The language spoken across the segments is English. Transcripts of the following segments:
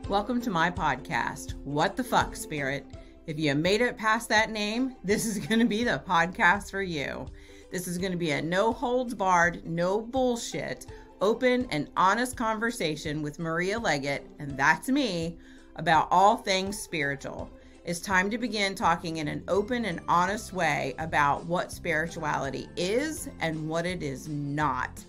Welcome to my podcast, What the Fuck, Spirit. If you made it past that name, this is going to be the podcast for you. This is going to be a no holds barred, no bullshit, open and honest conversation with Maria Leggett, and that's me, about all things spiritual. It's time to begin talking in an open and honest way about what spirituality is and what it is not.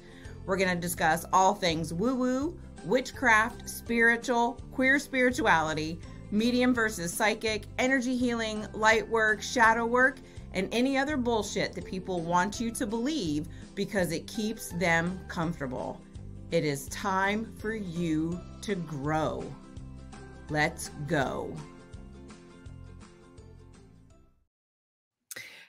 We're going to discuss all things woo-woo, witchcraft, spiritual, queer spirituality, medium versus psychic, energy healing, light work, shadow work, and any other bullshit that people want you to believe because it keeps them comfortable. It is time for you to grow. Let's go.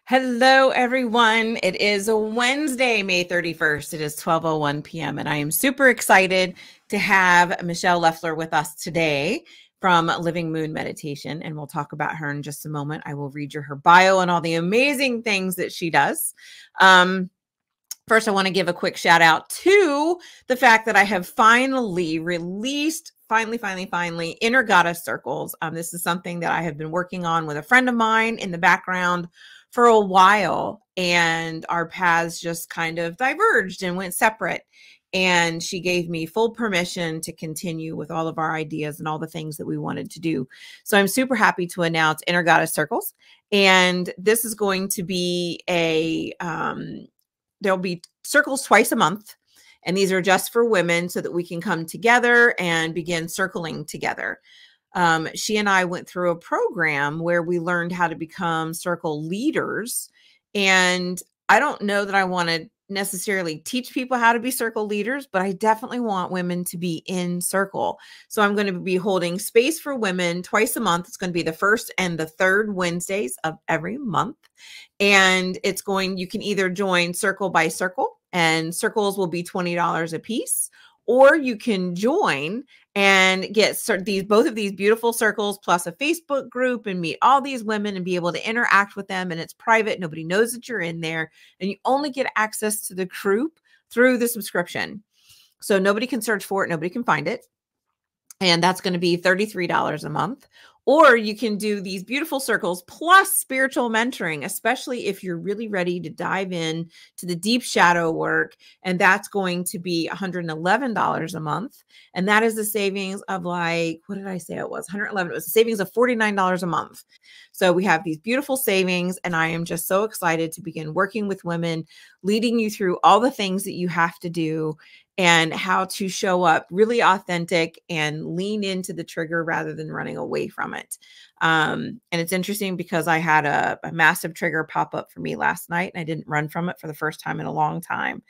Hello, everyone. It is Wednesday, May 31st. It is 12:01 p.m. and I am super excited to have Michelle Leffler with us today from Living Moon Meditation, and we'll talk about her in just a moment. I will read you her bio and all the amazing things that she does. First, I want to give a quick shout out to the fact that I have finally released Inner Goddess Circles. This is something that I have been working on with a friend of mine in the background for a while, and our paths just kind of diverged and went separate. And she gave me full permission to continue with all of our ideas and all the things that we wanted to do. So I'm super happy to announce Inner Goddess Circles. And this is going to be there'll be circles twice a month. And these are just for women so that we can come together and begin circling together. She and I went through a program where we learned how to become circle leaders. And I don't know that I want to necessarily teach people how to be circle leaders, but I definitely want women to be in circle. So I'm going to be holding space for women twice a month. It's going to be the first and the third Wednesdays of every month. And you can either join circle by circle, and circles will be $20 a piece, or you can join and get both of these beautiful circles plus a Facebook group and meet all these women and be able to interact with them. And it's private. Nobody knows that you're in there, and you only get access to the group through the subscription. So nobody can search for it. Nobody can find it. And that's going to be $33 a month. Or you can do these beautiful circles plus spiritual mentoring, especially if you're really ready to dive in to the deep shadow work. And that's going to be $111 a month. And that is the savings of what did I say it was? 111. It was a savings of $49 a month. So we have these beautiful savings, and I am just so excited to begin working with women, leading you through all the things that you have to do and how to show up really authentic and lean into the trigger rather than running away from it. And it's interesting because I had a massive trigger pop up for me last night, and I didn't run from it for the first time in a long time.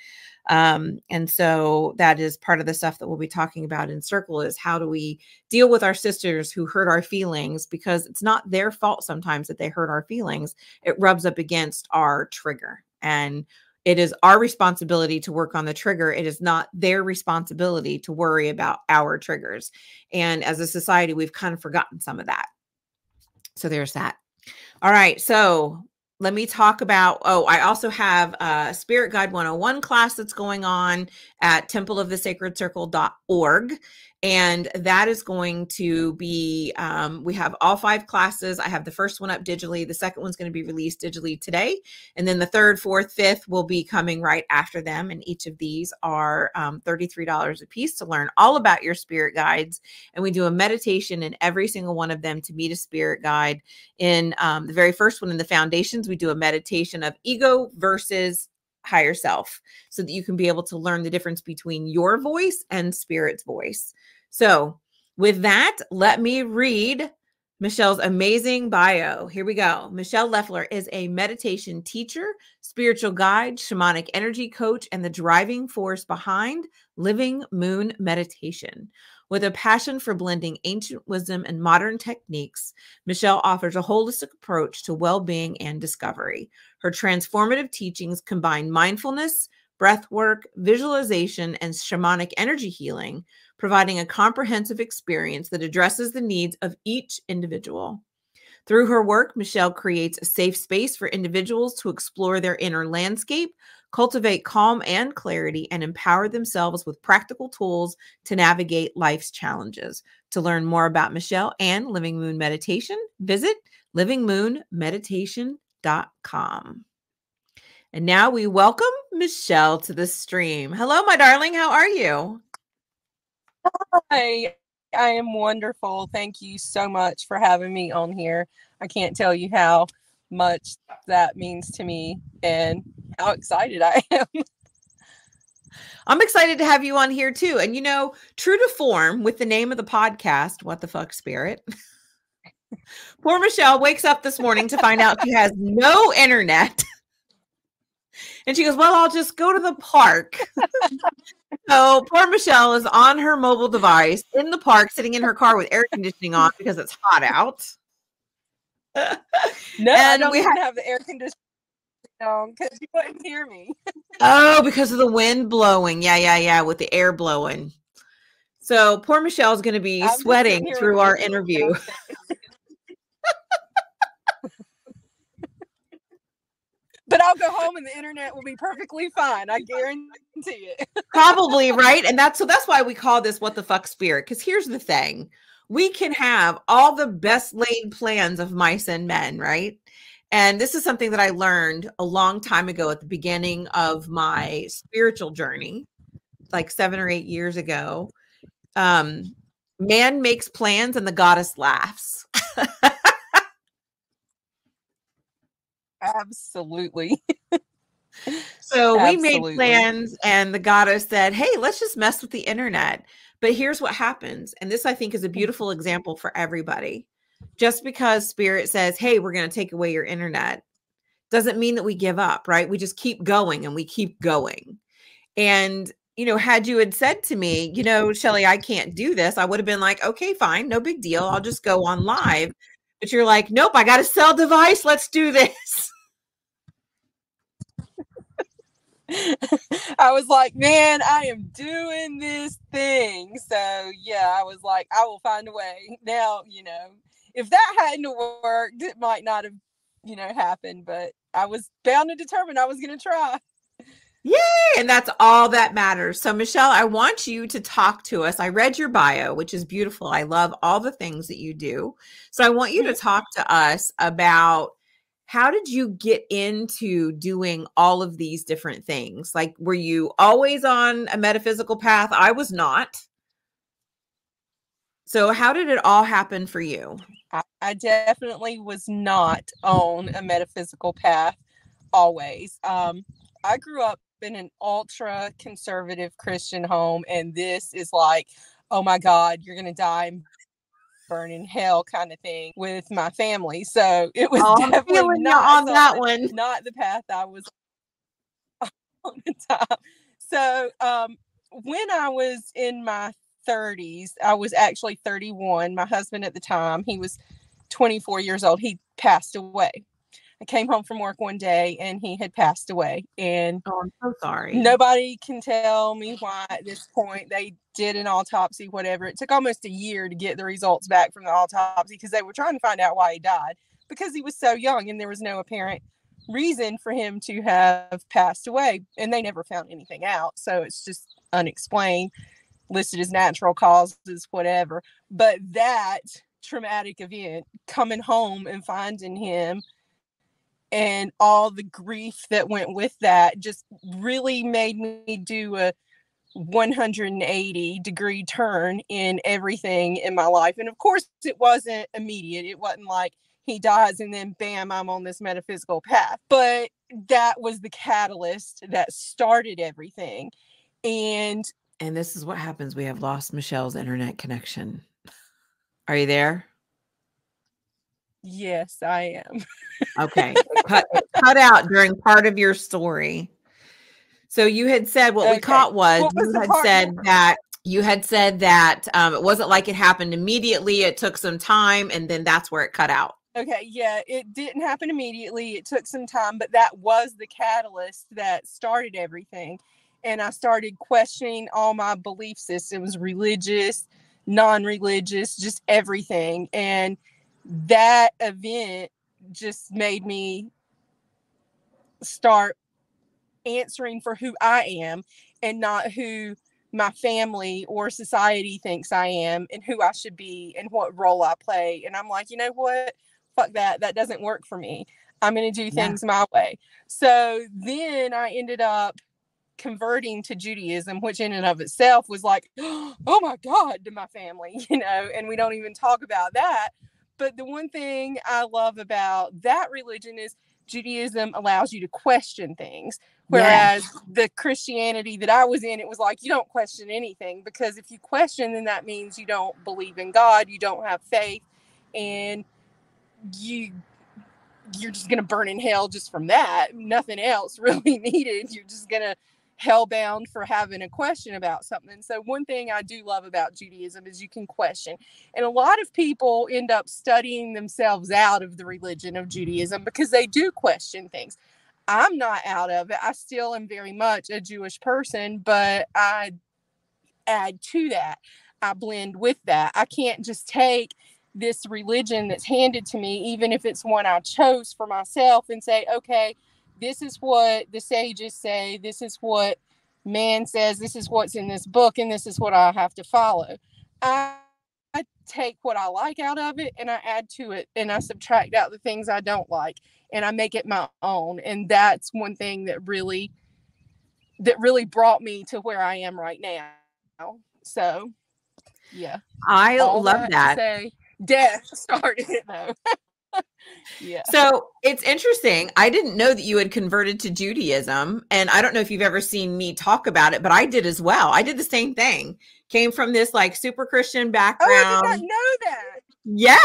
And so that is part of the stuff that we'll be talking about in Circle, is how do we deal with our sisters who hurt our feelings, because it's not their fault sometimes that they hurt our feelings. It rubs up against our trigger, and it is our responsibility to work on the trigger. It is not their responsibility to worry about our triggers. And as a society, we've kind of forgotten some of that. So there's that. All right. So let me talk about, I also have a Spirit Guide 101 class that's going on at templeofthesacredcircle.org. And that is going to be, we have all 5 classes. I have the first one up digitally. The second one's going to be released digitally today. And then the 3rd, 4th, 5th will be coming right after them. And each of these are $33 a piece to learn all about your spirit guides. And we do a meditation in every single one of them to meet a spirit guide. In the very first one, in the foundations, we do a meditation of ego versus higher self, so that you can be able to learn the difference between your voice and spirit's voice. So with that, let me read Michelle's amazing bio. Here we go. Michelle Leffler is a meditation teacher, spiritual guide, shamanic energy coach, and the driving force behind Living Moon Meditation. With a passion for blending ancient wisdom and modern techniques, Michelle offers a holistic approach to well-being and discovery. Her transformative teachings combine mindfulness, breath work, visualization, and shamanic energy healing, providing a comprehensive experience that addresses the needs of each individual. Through her work, Michelle creates a safe space for individuals to explore their inner landscape, cultivate calm and clarity, and empower themselves with practical tools to navigate life's challenges. To learn more about Michelle and Living Moon Meditation, visit livingmoonmeditation.com. And now we welcome Michelle to the stream. Hello, my darling. How are you? Hi, I am wonderful. Thank you so much for having me on here. I can't tell you how much that means to me and how excited I am. I'm excited to have you on here too. And true to form with the name of the podcast, What the Fuck Spirit. Poor Michelle wakes up this morning to find out she has no internet. And she goes, well, I'll just go to the park. So poor Michelle is on her mobile device in the park, sitting in her car with air conditioning on because it's hot out. No, I don't even have the air conditioning on because you wouldn't hear me. Oh, because of the wind blowing. Yeah, with the air blowing. So poor Michelle is going to be sweating through our interview. But I'll go home and the internet will be perfectly fine. I guarantee it. Probably, right? And that's why we call this What the Fuck Spirit. Because here's the thing. We can have all the best laid plans of mice and men, right? And this is something that I learned a long time ago at the beginning of my spiritual journey, like 7 or 8 years ago. Man makes plans and the goddess laughs. Absolutely. So we made plans and the goddess said, hey, let's just mess with the internet. But here's what happens. And this, I think, is a beautiful example for everybody. Just because spirit says, hey, we're going to take away your internet doesn't mean that we give up, right? We just keep going and we keep going. And, had you had said to me, Shelly, I can't do this, I would have been like, okay, fine, no big deal. I'll just go on live. But you're like, nope, I got a cell device. Let's do this. I was like, man, I am doing this thing. So yeah, I was like, I will find a way. Now, if that hadn't worked, it might not have, happened, but I was bound and determined I was going to try. Yay! And that's all that matters. So Michelle, I want you to talk to us. I read your bio, which is beautiful. I love all the things that you do. So I want you to talk to us about how did you get into doing all of these different things? Like, were you always on a metaphysical path? I was not. So how did it all happen for you? I definitely was not on a metaphysical path always. I grew up in an ultra conservative Christian home, and this is like, oh my God, you're going to die and burn in hell kind of thing with my family. So it was definitely not on that one, not the path I was on the top. So when I was in my 30s, I was actually 31. My husband at the time, he was 24 years old. He passed away. I came home from work one day and he had passed away. And I'm so sorry. Nobody can tell me why at this point. They did an autopsy, whatever. It took almost a year to get the results back from the autopsy because they were trying to find out why he died, because he was so young and there was no apparent reason for him to have passed away. And they never found anything out. So it's just unexplained, listed as natural causes, whatever. But that traumatic event, coming home and finding him, and all the grief that went with that, just really made me do a 180-degree turn in everything in my life. And of course, it wasn't immediate. It wasn't like he dies and then bam, I'm on this metaphysical path. But that was the catalyst that started everything. And this is what happens. We have lost Michelle's internet connection. Are you there? Yes, I am. Okay. Cut out during part of your story. So you had said what we caught was you had said that it wasn't like it happened immediately. It took some time, and then that's where it cut out. Okay, yeah, it didn't happen immediately. It took some time, but that was the catalyst that started everything. And I started questioning all my belief systems, religious, non-religious, just everything. And that event just made me start answering for who I am and not who my family or society thinks I am and who I should be and what role I play. And I'm like, you know what? Fuck that. That doesn't work for me. I'm going to do things my way. So then I ended up converting to Judaism, which in and of itself was like, oh my God, to my family, you know, and we don't even talk about that. But the one thing I love about that religion is Judaism allows you to question things. Whereas the Christianity that I was in, it was like, you don't question anything, because if you question, then that means you don't believe in God, you don't have faith, and you're just going to burn in hell just from that. Nothing else really needed. You're just going to hellbound for having a question about something. So one thing I do love about Judaism is you can question. And a lot of people end up studying themselves out of the religion of Judaism because they do question things. I'm not out of it. I still am very much a Jewish person, but I add to that. I blend with that. I can't just take this religion that's handed to me, even if it's one I chose for myself, and say, okay, this is what the sages say, this is what man says, this is what's in this book, and this is what I have to follow. I take what I like out of it and I add to it, and I subtract out the things I don't like, and I make it my own. And that's one thing that really brought me to where I am right now. So yeah, I love that. To say, death started it though. Yeah. So it's interesting. I didn't know that you had converted to Judaism, and I don't know if you've ever seen me talk about it, but I did as well. I did the same thing. Came from this like super Christian background. Oh, I did not know that. Yeah.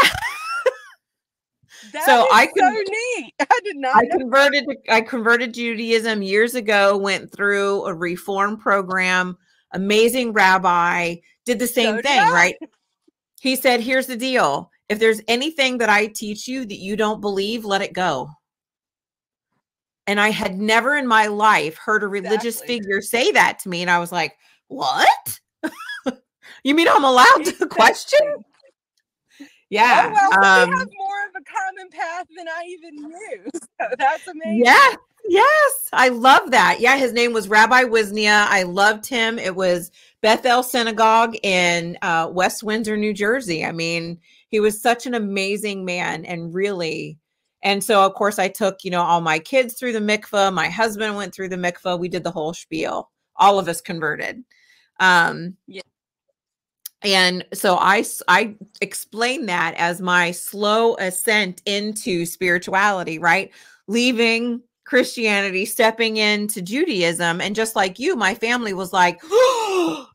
That so neat. I did not. I converted Judaism years ago. Went through a reform program. Amazing rabbi. Did the same thing, right? He said, "Here's the deal. If there's anything that I teach you that you don't believe, let it go." And I had never in my life heard a religious figure say that to me. And I was like, what? You mean I'm allowed to question? Yeah. Oh, well, we have more of a common path than I even knew. So that's amazing. Yeah. Yes. I love that. Yeah. His name was Rabbi Wisnia. I loved him. It was Bethel Synagogue in West Windsor, New Jersey. I mean, he was such an amazing man, and so of course I took, all my kids through the mikvah. My husband went through the mikvah. We did the whole spiel. All of us converted. Yeah. And so I explained that as my slow ascent into spirituality, right? Leaving Christianity, stepping into Judaism. And just like you, my family was like, oh.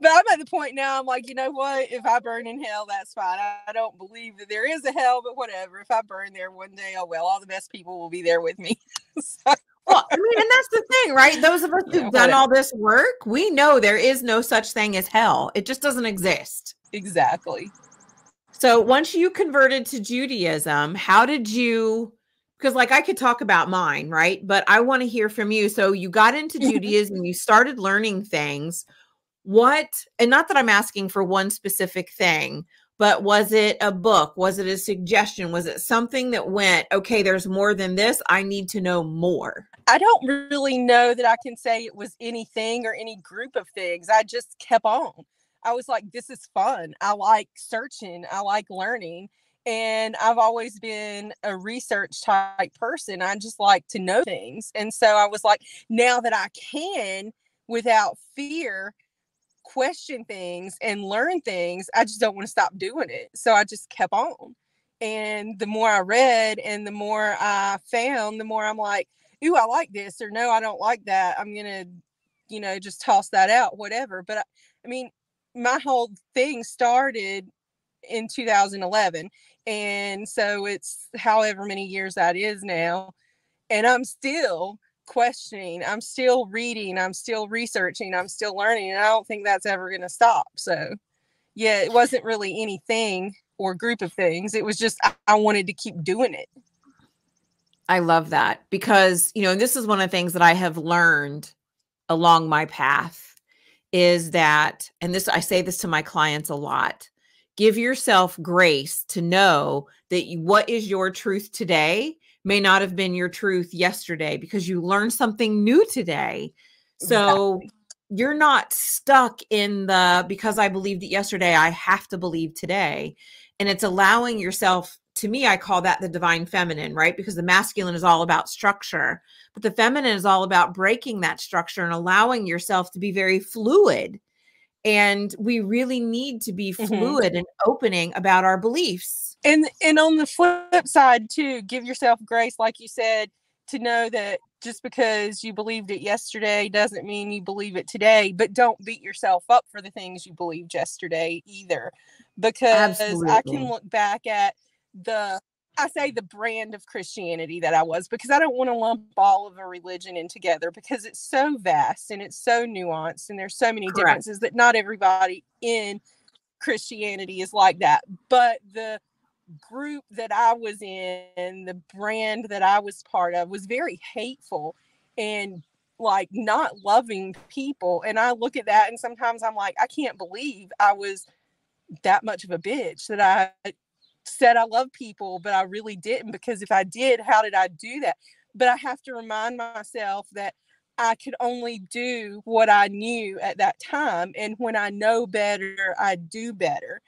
But I'm at the point now, I'm like, you know what? If I burn in hell, that's fine. I don't believe that there is a hell, but whatever. If I burn there one day, oh well, all the best people will be there with me. So. Well, I mean, and that's the thing, right? Those of us who've done all this work, we know there is no such thing as hell. It just doesn't exist. Exactly. So once you converted to Judaism, how did you, because like I could talk about mine, right? But I want to hear from you. So you got into Judaism, you started learning things. And not that I'm asking for one specific thing, but was it a book? Was it a suggestion? Was it something that went, okay, there's more than this. I need to know more. I don't really know that I can say it was anything or any group of things. I just kept on. I was like, this is fun. I like searching. I like learning. And I've always been a research type person. I just like to know things. And so I was like, now that I can, without fear, question things and learn things, I just don't want to stop doing it. So I just kept on. And the more I read and the more I found, the more I'm like, ooh, I like this, or no, I don't like that. I'm going to, just toss that out, whatever. But I mean, my whole thing started in 2011. And so it's however many years that is now. And I'm still questioning, I'm still reading, I'm still researching, I'm still learning. And I don't think that's ever going to stop. So yeah, it wasn't really anything or group of things. It was just, I wanted to keep doing it. I love that because, this is one of the things that I have learned along my path is that, and I say this to my clients a lot, give yourself grace to know that what is your truth today may not have been your truth yesterday because you learned something new today. So you're not stuck in the, because I believed it yesterday, I have to believe today. And it's allowing yourself, to me, I call that the divine feminine, right? Because the masculine is all about structure, but the feminine is all about breaking that structure and allowing yourself to be very fluid. And we really need to be fluid and opening about our beliefs. And on the flip side too, give yourself grace, like you said, to know that just because you believed it yesterday doesn't mean you believe it today, but don't beat yourself up for the things you believed yesterday either. Because I can look back at the brand of Christianity that I was, because I don't want to lump all of a religion in together, because it's so vast and it's so nuanced and there's so many differences that not everybody in Christianity is like that. But the group that I was in, the brand that I was part of, was very hateful and like not loving people. And I look at that and sometimes I'm like, I can't believe I was that much of a bitch, that I said I love people, but I really didn't, because if I did, how did I do that? But I have to remind myself that I could only do what I knew at that time. And when I know better, I do better.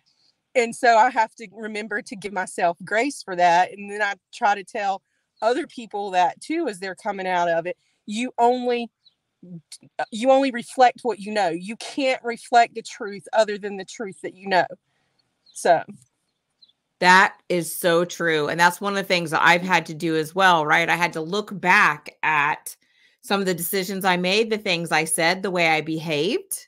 And so I have to remember to give myself grace for that. And then I try to tell other people that too, as they're coming out of it. You only reflect what you know. You can't reflect the truth other than the truth that you know. So that is so true. And that's one of the things that I've had to do as well, right? I had to look back at some of the decisions I made, the things I said, the way I behaved.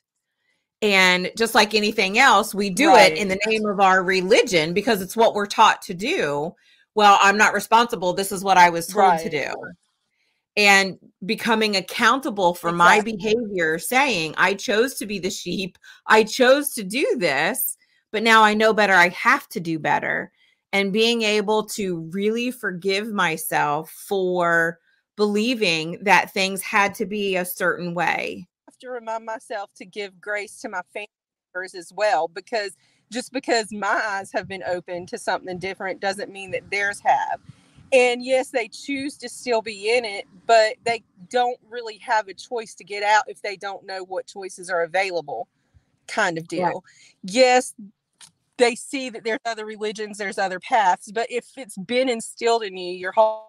And just like anything else, we do it in the name of our religion because it's what we're taught to do. Well, I'm not responsible. This is what I was told to do. And becoming accountable for my behavior, saying, I chose to be the sheep. I chose to do this, but now I know better. I have to do better. And being able to really forgive myself for believing that things had to be a certain way. To remind myself to give grace to my family members as well, because just because my eyes have been open to something different doesn't mean that theirs have. And yes, they choose to still be in it, but they don't really have a choice to get out if they don't know what choices are available, kind of deal. Right. Yes, they see that there's other religions, there's other paths, but if it's been instilled in you your whole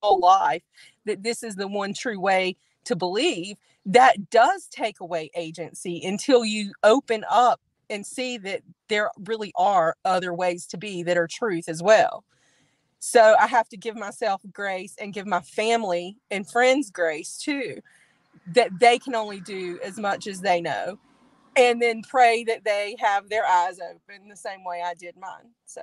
life that this is the one true way to believe, that does take away agency until you open up and see that there really are other ways to be that are truth as well. So I have to give myself grace and give my family and friends grace too, that they can only do as much as they know, and then pray that they have their eyes open the same way I did mine. So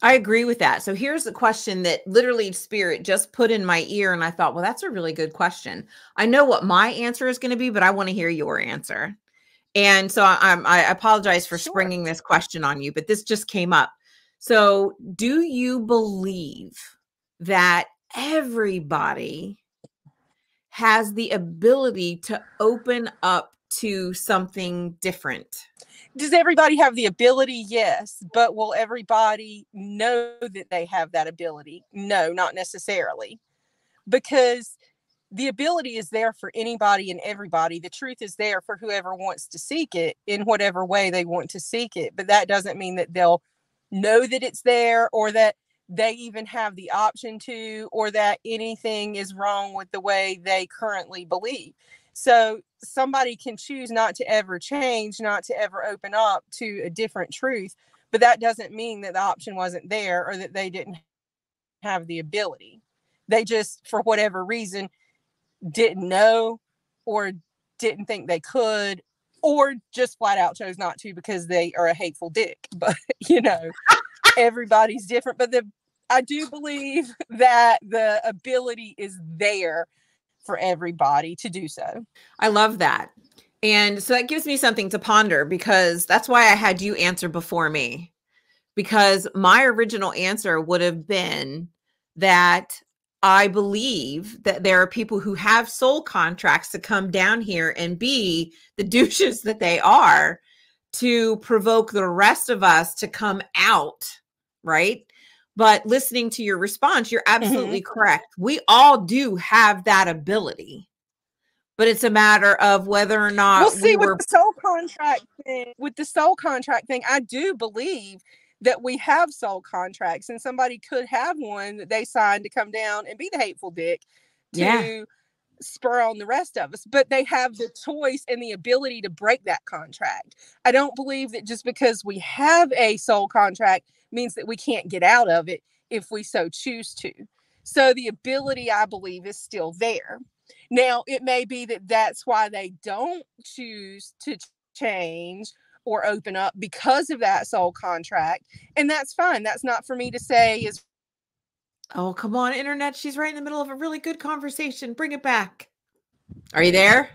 I agree with that. So here's a question that literally Spirit just put in my ear. And I thought, well, that's a really good question. I know what my answer is going to be, but I want to hear your answer. And so I apologize for springing this question on you, but this just came up. So do you believe that everybody has the ability to open up to something different? Does everybody have the ability? Yes. But will everybody know that they have that ability? No, not necessarily. Because the ability is there for anybody and everybody. The truth is there for whoever wants to seek it in whatever way they want to seek it. But that doesn't mean that they'll know that it's there, or that they even have the option to, or that anything is wrong with the way they currently believe. So somebody can choose not to ever change, not to ever open up to a different truth, but that doesn't mean that the option wasn't there or that they didn't have the ability. They just, for whatever reason, didn't know or didn't think they could, or just flat out chose not to because they are a hateful dick. But, you know, everybody's different. But I do believe that the ability is there for everybody to do so. I love that. And so that gives me something to ponder, because that's why I had you answer before me, because my original answer would have been that I believe that there are people who have soul contracts to come down here and be the douches that they are, to provoke the rest of us to come out, right? But listening to your response, you're absolutely Mm-hmm. correct. We all do have that ability, but it's a matter of whether or Well, not see, we were. with the soul contract thing, I do believe that we have soul contracts, and somebody could have one that they signed to come down and be the hateful dick Yeah. to spur on the rest of us, but they have the choice and the ability to break that contract. I don't believe that just because we have a soul contract means that we can't get out of it if we so choose to. So the ability, I believe, is still there. Now, it may be that that's why they don't choose to change or open up because of that soul contract. And that's fine. That's not for me to say is. Oh, come on, internet. She's right in the middle of a really good conversation. Bring it back. Are you there?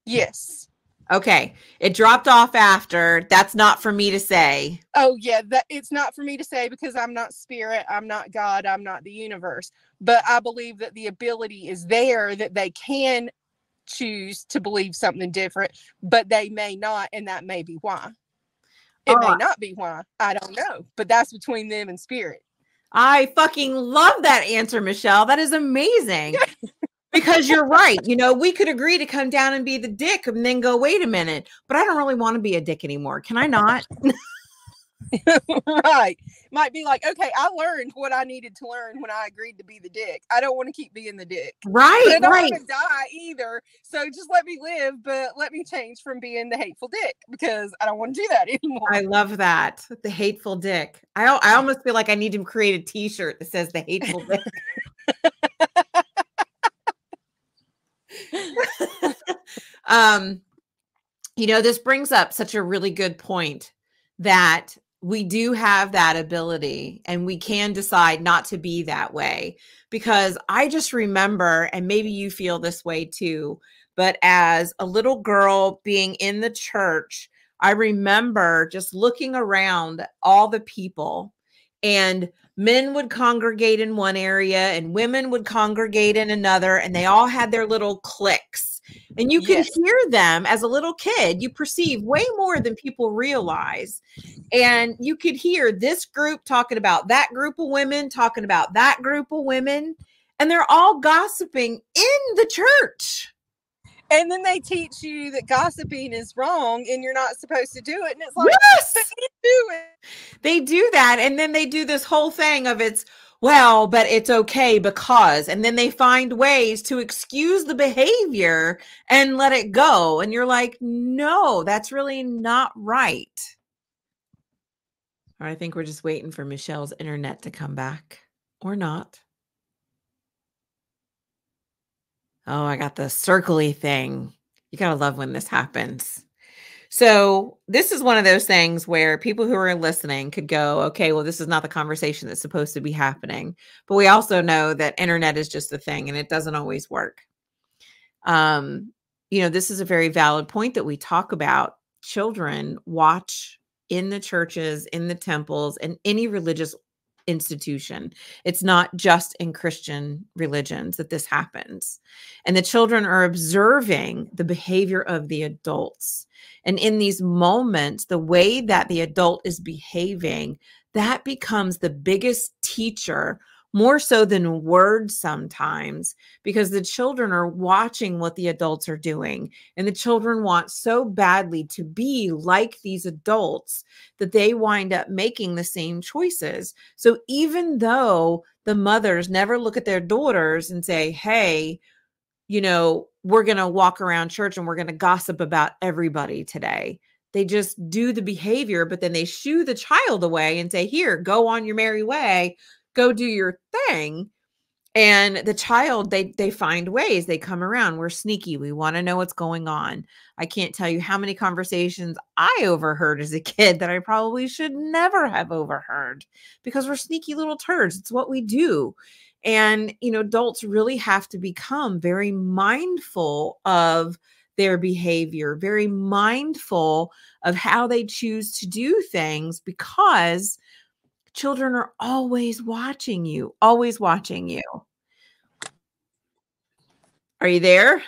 Yes. Okay. It dropped off after. That's not for me to say. Oh yeah, that it's not for me to say because I'm not spirit, I'm not God, I'm not the universe. But I believe that the ability is there that they can choose to believe something different, but they may not, and that may be why. It Oh, may not be why. I don't know. But that's between them and spirit. I fucking love that answer, Michelle. That is amazing. Because you're right. You know, we could agree to come down and be the dick and then go, wait a minute, but I don't really want to be a dick anymore. Can I not? Right. Might be like, okay, I learned what I needed to learn when I agreed to be the dick. I don't want to keep being the dick. But Right, I don't right. want to die either. So just let me live, but let me change from being the hateful dick because I don't want to do that anymore. I love that. The hateful dick. I almost feel like I need to create a t-shirt that says the hateful dick. You know, this brings up such a really good point that we do have that ability and we can decide not to be that way. Because I just remember, and maybe you feel this way too, but as a little girl being in the church, I remember just looking around all the people, and men would congregate in one area and women would congregate in another, and they all had their little cliques. And you could hear them as a little kid. You perceive way more than people realize. And you could hear this group talking about that group of women, talking about that group of women, and they're all gossiping in the church. And then they teach you that gossiping is wrong and you're not supposed to do it. And it's like, yes, but you do it. They do that. And then they do this whole thing of it's, well, but it's okay because, and then they find ways to excuse the behavior and let it go. And you're like, no, that's really not right. I think we're just waiting for Michelle's internet to come back or not. Oh, I got the circle-y thing. You got to love when this happens. So this is one of those things where people who are listening could go, okay, well, this is not the conversation that's supposed to be happening. But we also know that internet is just a thing and it doesn't always work. You know, this is a very valid point that we talk about. Children watch in the churches, in the temples, and any religious institution. It's not just in Christian religions that this happens. And the children are observing the behavior of the adults. And in these moments, the way that the adult is behaving, that becomes the biggest teacher, more so than words sometimes, because the children are watching what the adults are doing. And the children want so badly to be like these adults that they wind up making the same choices. So even though the mothers never look at their daughters and say, hey, you know, we're going to walk around church and we're going to gossip about everybody today. They just do the behavior, but then they shoo the child away and say, here, go on your merry way, go do your thing. And the child, they find ways. They come around. We're sneaky. We want to know what's going on. I can't tell you how many conversations I overheard as a kid that I probably should never have overheard because we're sneaky little turds. It's what we do. And, you know, adults really have to become very mindful of their behavior, very mindful of how they choose to do things, because children are always watching you, always watching you. Are you there?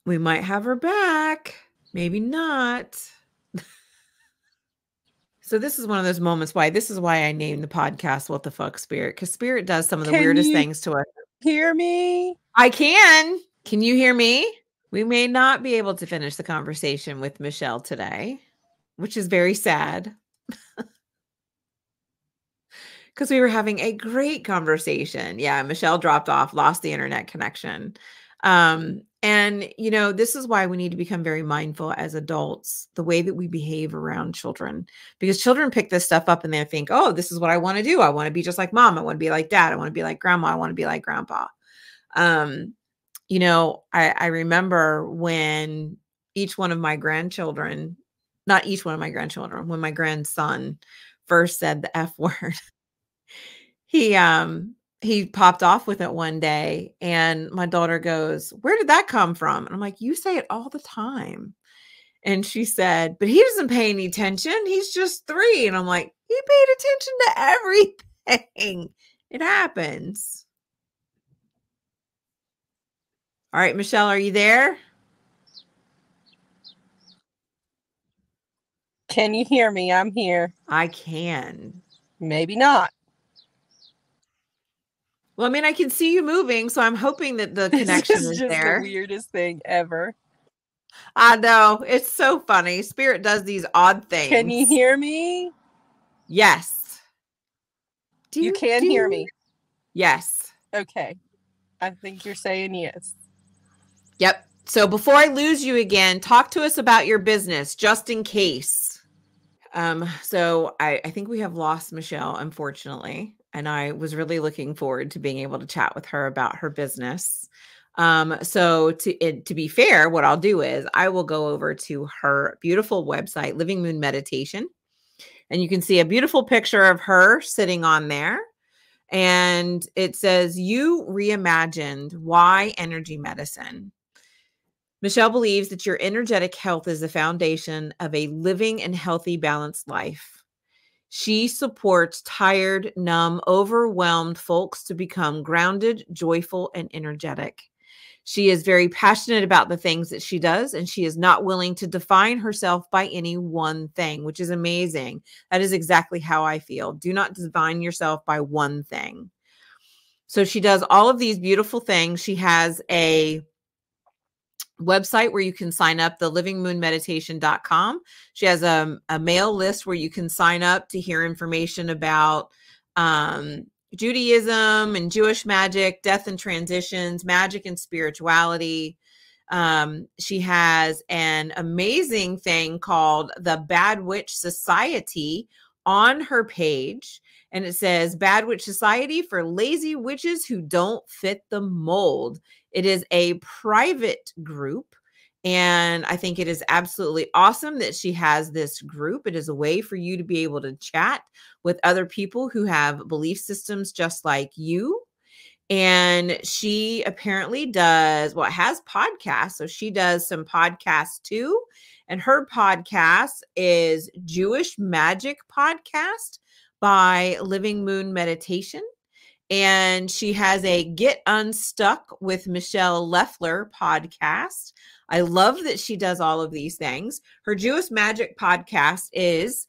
We might have her back. Maybe not. So this is one of those moments this is why I named the podcast What the Fuck Spirit, because Spirit does some of the weirdest things to us. Hear me? I can. Can you hear me? We may not be able to finish the conversation with Michelle today, which is very sad. Because we were having a great conversation. Yeah, Michelle dropped off, lost the internet connection. And, this is why we need to become very mindful as adults, the way that we behave around children, because children pick this stuff up and they think, oh, this is what I want to do. I want to be just like mom. I want to be like dad. I want to be like grandma. I want to be like grandpa. I remember when each one of my grandchildren, not each one of my grandchildren, when my grandson first said the F word, he popped off with it one day and my daughter goes, "Where did that come from?" And I'm like, "You say it all the time." And she said, "But he doesn't pay any attention. He's just 3." And I'm like, "He paid attention to everything." It happens. All right, Michelle, are you there? Can you hear me? I'm here. I can. Maybe not. Well, I mean, I can see you moving, so I'm hoping that the connection This is is just there. the weirdest thing ever. I know. It's so funny. Spirit does these odd things. Can you hear me? Yes. You can hear me. Yes. Okay. I think you're saying yes. Yep. So before I lose you again, talk to us about your business, just in case. So I think we have lost Michelle, unfortunately, and I was really looking forward to being able to chat with her about her business. So to be fair, what I'll do is I will go over to her beautiful website, Living Moon Meditation, and you can see a beautiful picture of her sitting on there. And it says, "You reimagined why energy medicine." Michelle believes that your energetic health is the foundation of a living and healthy, balanced life. She supports tired, numb, overwhelmed folks to become grounded, joyful, and energetic. She is very passionate about the things that she does, and she is not willing to define herself by any one thing, which is amazing. That is exactly how I feel. Do not define yourself by one thing. So she does all of these beautiful things. She has a website where you can sign up, the livingmoonmeditation.com. She has a mail list where you can sign up to hear information about Judaism and Jewish magic, death and transitions, magic and spirituality. She has an amazing thing called the Bad Witch Society on her page. And it says Bad Witch Society for lazy witches who don't fit the mold. It is a private group. And I think it is absolutely awesome that she has this group. It is a way for you to be able to chat with other people who have belief systems just like you. And she apparently has podcasts. So she does some podcasts too. And her podcast is Jewish Magic Podcast by Living Moon Meditation. And she has a Get Unstuck with Michelle Leffler podcast. I love that she does all of these things. Her Jewish Magic podcast is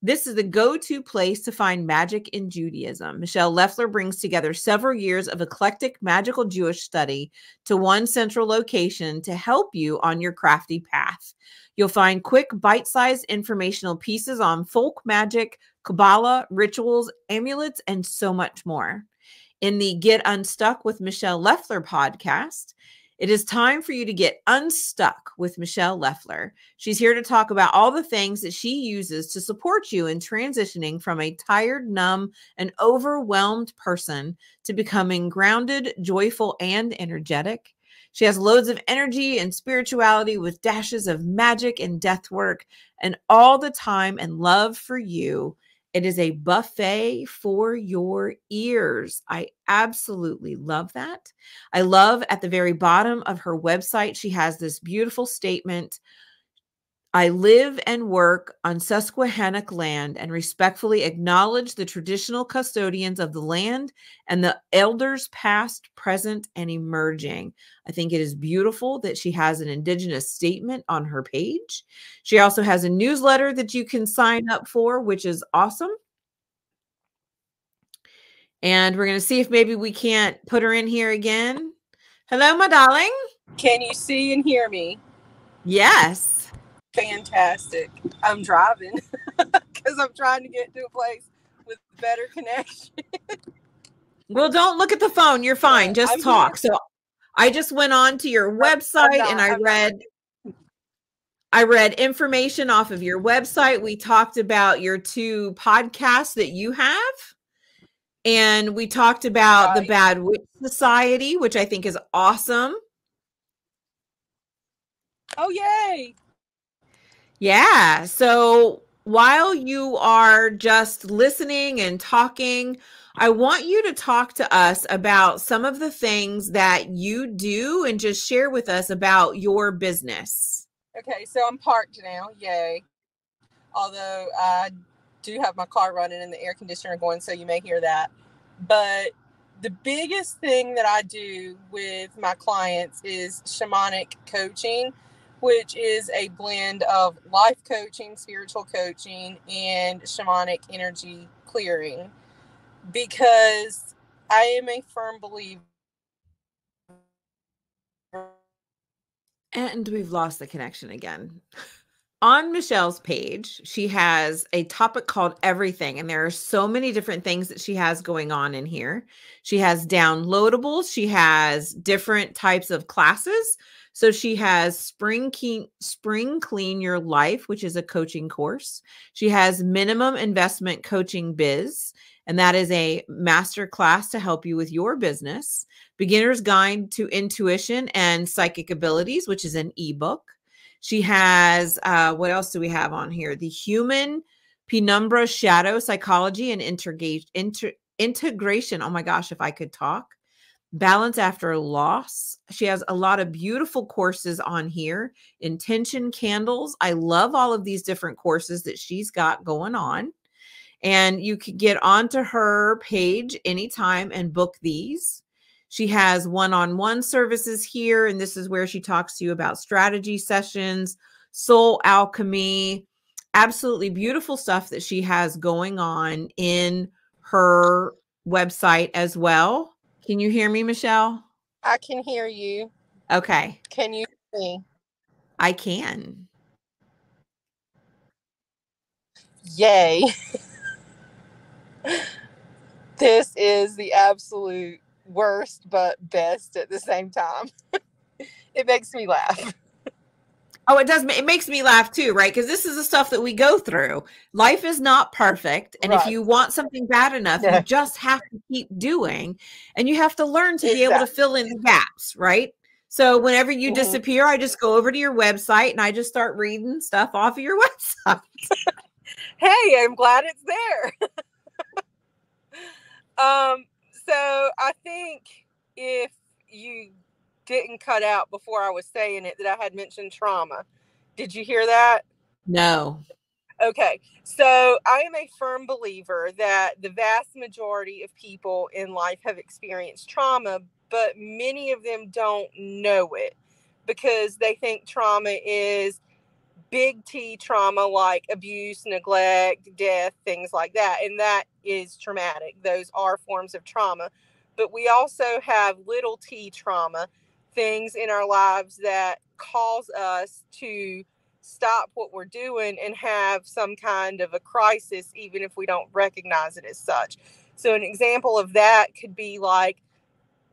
the go-to place to find magic in Judaism. Michelle Leffler brings together several years of eclectic magical Jewish study to one central location to help you on your crafty path. You'll find quick, bite-sized informational pieces on folk magic, Kabbalah, rituals, amulets, and so much more. In the Get Unstuck with Michelle Leffler podcast, it is time for you to get unstuck with Michelle Leffler. She's here to talk about all the things that she uses to support you in transitioning from a tired, numb, and overwhelmed person to becoming grounded, joyful, and energetic. She has loads of energy and spirituality with dashes of magic and death work and all the time and love for you. It is a buffet for your ears. I absolutely love that. I love at the very bottom of her website, she has this beautiful statement. I live and work on Susquehannock land and respectfully acknowledge the traditional custodians of the land and the elders past, present, and emerging. I think it is beautiful that she has an Indigenous statement on her page. She also has a newsletter that you can sign up for, which is awesome. And we're going to see if maybe we can't put her in here again. Hello, my darling. Can you see and hear me? Yes. Fantastic. I'm driving because I'm trying to get to a place with better connection. Well, don't look at the phone. You're fine. Just I'm talk. here. So I just went on to your website and I read information off of your website. We talked about your 2 podcasts that you have. And we talked about the Bad Witch Society, which I think is awesome. Oh, yay. Yeah. So while you are just listening and talking, I want you to talk to us about some of the things that you do and just share with us about your business. Okay, so I'm parked now. Yay. Although I do have my car running and the air conditioner going, so you may hear that. But the biggest thing that I do with my clients is shamanic coaching, which is a blend of life coaching, spiritual coaching, and shamanic energy clearing. Because I am a firm believer. And we've lost the connection again. On Michelle's page, she has a topic called everything, and there are so many different things that she has going on in here. She has downloadables. She has different types of classes. So she has Spring Clean Your Life, which is a coaching course. She has Minimum Investment Coaching Biz, and that is a master class to help you with your business. Beginner's Guide to Intuition and Psychic Abilities, which is an ebook. She has, what else do we have on here? The Human Penumbra Shadow Psychology and Integration. Oh my gosh, if I could talk. Balance After Loss. She has a lot of beautiful courses on here. Intention Candles. I love all of these different courses that she's got going on. And you could get onto her page anytime and book these. She has one-on-one services here, and this is where she talks to you about strategy sessions, soul alchemy, absolutely beautiful stuff that she has going on in her website as well. Can you hear me, Michelle? I can hear you. Okay. Can you hear me? I can. Yay. This is the absolute worst but best at the same time. It makes me laugh. Oh, it does. It makes me laugh too, right? Because this is the stuff that we go through. Life is not perfect. And if you want something bad enough, you just have to keep doing. And you have to learn to be able to fill in the gaps, right? So whenever you disappear, I just go over to your website and I just start reading stuff off of your website. Hey, I'm glad it's there. So I think if you didn't cut out before I was saying it, that I had mentioned trauma. Did you hear that? No. Okay. So I am a firm believer that the vast majority of people in life have experienced trauma, but many of them don't know it because they think trauma is big T trauma like abuse, neglect, death, things like that. And that is traumatic. Those are forms of trauma. But we also have little T trauma, things in our lives that cause us to stop what we're doing and have some kind of a crisis, even if we don't recognize it as such. So an example of that could be like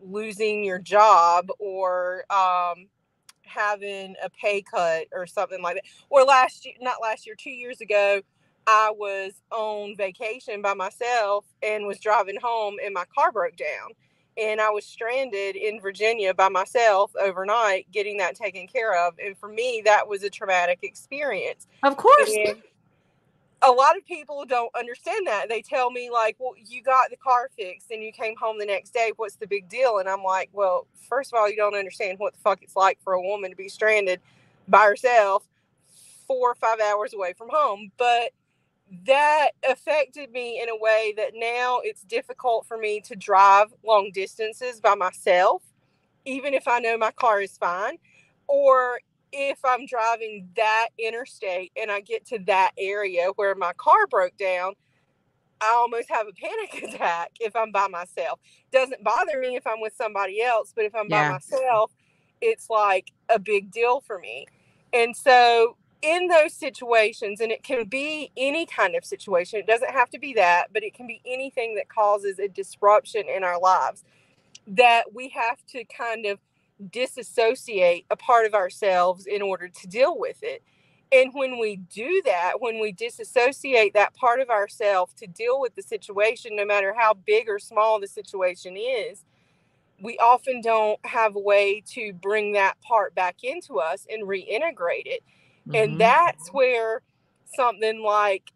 losing your job or having a pay cut or something like that. Or last year, not last year, 2 years ago, I was on vacation by myself and was driving home and my car broke down. And I was stranded in Virginia by myself overnight getting that taken care of. And for me, that was a traumatic experience. Of course. And a lot of people don't understand that. They tell me like, well, you got the car fixed and you came home the next day. What's the big deal? And I'm like, well, first of all, you don't understand what the fuck it's like for a woman to be stranded by herself 4 or 5 hours away from home. But that affected me in a way that now it's difficult for me to drive long distances by myself, even if I know my car is fine, or if I'm driving that interstate and I get to that area where my car broke down, I almost have a panic attack if I'm by myself. Doesn't bother me if I'm with somebody else, but if I'm by myself, it's like a big deal for me. And so in those situations, and it can be any kind of situation, it doesn't have to be that, but it can be anything that causes a disruption in our lives, that we have to kind of disassociate a part of ourselves in order to deal with it. And when we do that, when we disassociate that part of ourselves to deal with the situation, no matter how big or small the situation is, we often don't have a way to bring that part back into us and reintegrate it. And that's where something like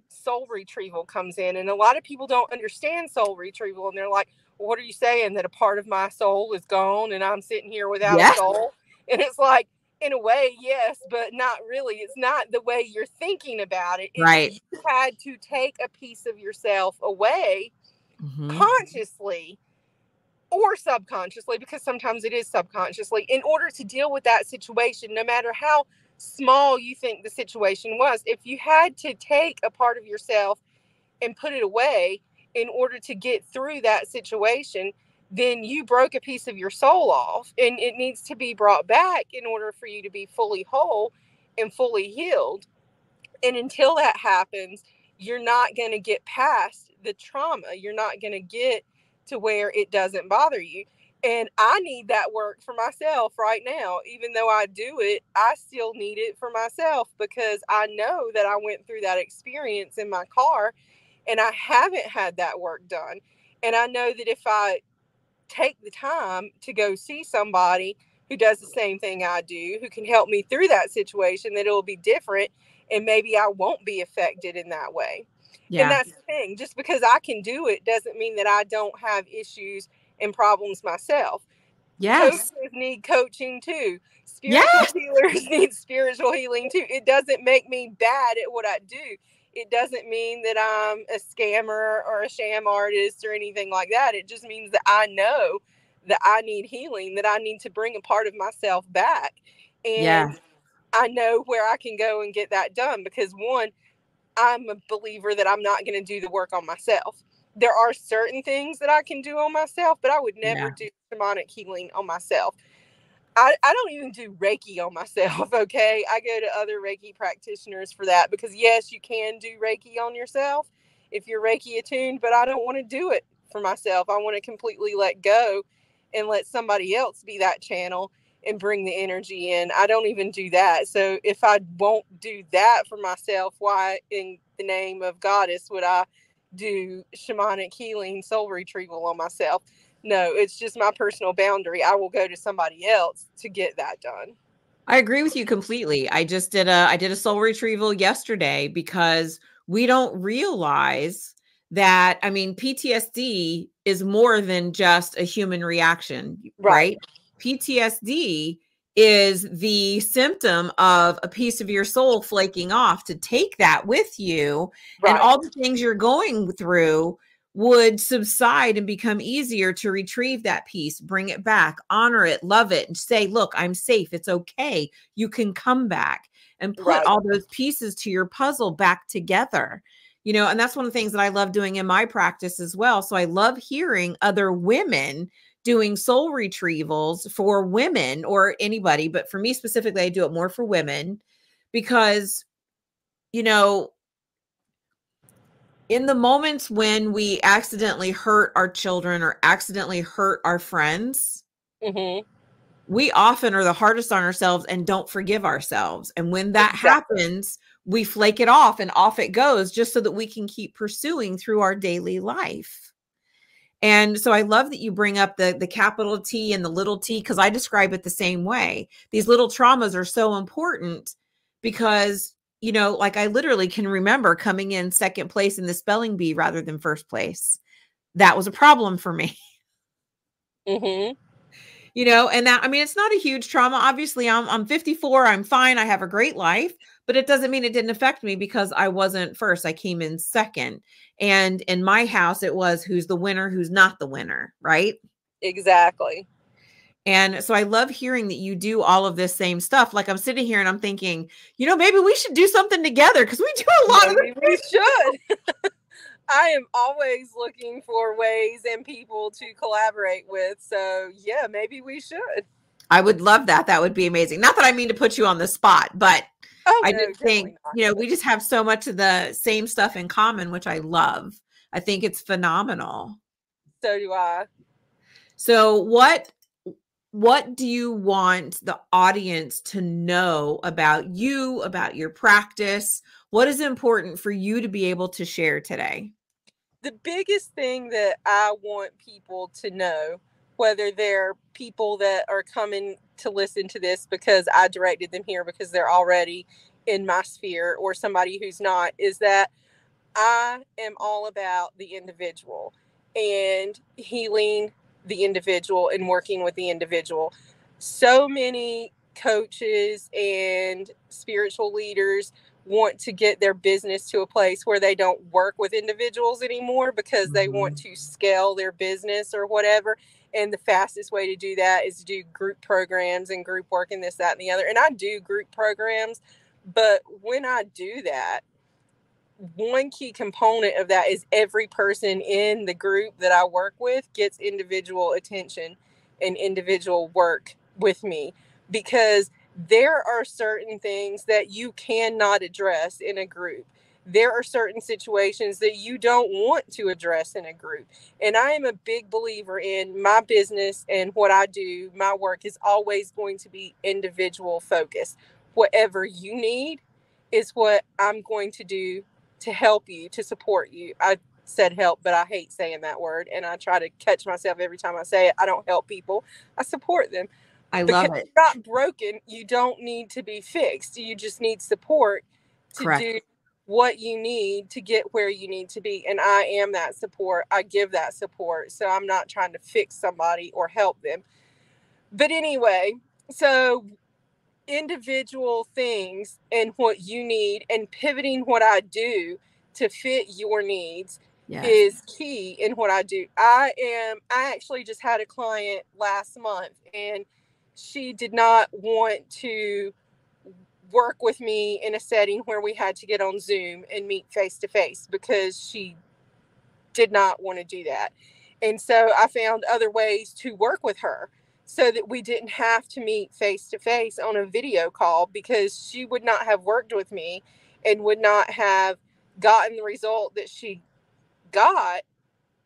soul retrieval comes in. And a lot of people don't understand soul retrieval. And they're like, well, what are you saying? That a part of my soul is gone and I'm sitting here without a soul? And it's like, in a way, yes, but not really. It's not the way you're thinking about it. Right. You had to take a piece of yourself away consciously or subconsciously, because sometimes it is subconsciously, in order to deal with that situation, no matter how small you think the situation was. If you had to take a part of yourself and put it away in order to get through that situation, then you broke a piece of your soul off, and it needs to be brought back in order for you to be fully whole and fully healed. And until that happens, you're not going to get past the trauma. You're not going to get to where it doesn't bother you. And I need that work for myself right now. Even though I do it, I still need it for myself, because I know that I went through that experience in my car and I haven't had that work done. And I know that if I take the time to go see somebody who does the same thing I do, who can help me through that situation, that it'll be different, and maybe I won't be affected in that way. And that's the thing. Just because I can do it doesn't mean that I don't have issues and problems myself. Coaches need coaching too. Spiritual healers need spiritual healing too. It doesn't make me bad at what I do. It doesn't mean that I'm a scammer or a sham artist or anything like that. It just means that I know that I need healing, that I need to bring a part of myself back. And I know where I can go and get that done, because one, I'm a believer that I'm not going to do the work on myself. There are certain things that I can do on myself, but I would never do shamanic healing on myself. I don't even do Reiki on myself, okay? I go to other Reiki practitioners for that, because yes, you can do Reiki on yourself if you're Reiki attuned, but I don't want to do it for myself. I want to completely let go and let somebody else be that channel and bring the energy in. I don't even do that. So if I won't do that for myself, why in the name of Goddess would I do shamanic healing, soul retrieval on myself? No, it's just my personal boundary. I will go to somebody else to get that done. I agree with you completely. I did a soul retrieval yesterday, because we don't realize that, I mean, PTSD is more than just a human reaction, right? PTSD is the symptom of a piece of your soul flaking off. To take that with you, and all the things you're going through would subside and become easier to retrieve that piece, bring it back, honor it, love it, and say, look, I'm safe. It's okay. You can come back, and put all those pieces to your puzzle back together. You know, and that's one of the things that I love doing in my practice as well. So I love hearing other women doing soul retrievals for women, or anybody, but for me specifically, I do it more for women, because, you know, in the moments when we accidentally hurt our children or accidentally hurt our friends, we often are the hardest on ourselves and don't forgive ourselves. And when that happens, we flake it off and off it goes, just so that we can keep pursuing through our daily life. And so I love that you bring up the capital T and the little t, because I describe it the same way. These little traumas are so important, because, you know, like I literally can remember coming in second place in the spelling bee rather than first place. That was a problem for me. And that, I mean, it's not a huge trauma. Obviously, I'm 54, I'm fine, I have a great life, but it doesn't mean it didn't affect me because I wasn't first. I came in second. And in my house, it was who's the winner, who's not the winner, right? Exactly. And so I love hearing that you do all of this same stuff. Like I'm sitting here and I'm thinking, maybe we should do something together because we do a lot of Maybe we should. I am always looking for ways and people to collaborate with. So yeah, maybe we should. I would love that. That would be amazing. Not that I mean to put you on the spot, but I just think, we just have so much of the same stuff in common, which I love. I think it's phenomenal. So do I. So what do you want the audience to know about you, about your practice? What is important for you to be able to share today? The biggest thing that I want people to know, whether they're people that are coming to listen to this because I directed them here because they're already in my sphere, or somebody who's not, is that I am all about the individual and healing the individual and working with the individual. So many coaches and spiritual leaders want to get their business to a place where they don't work with individuals anymore because they want to scale their business or whatever. And the fastest way to do that is to do group programs and group work and this, that, and the other. And I do group programs, but when I do that, one key component of that is every person in the group that I work with gets individual attention and individual work with me, because there are certain things that you cannot address in a group. There are certain situations that you don't want to address in a group. And I am a big believer in my business and what I do. My work is always going to be individual focused. Whatever you need is what I'm going to do to help you, to support you. I said help, but I hate saying that word. And I try to catch myself every time I say it. I don't help people. I support them. I love it. You're not broken. You don't need to be fixed. You just need support to do what you need to get where you need to be. And I am that support. I give that support. So I'm not trying to fix somebody or help them. But anyway, so individual things and what you need and pivoting what I do to fit your needs is key in what I do. I actually just had a client last month, and she did not want to work with me in a setting where we had to get on Zoom and meet face to face, because she did not want to do that. And so I found other ways to work with her so that we didn't have to meet face to face on a video call, because she would not have worked with me and would not have gotten the result that she got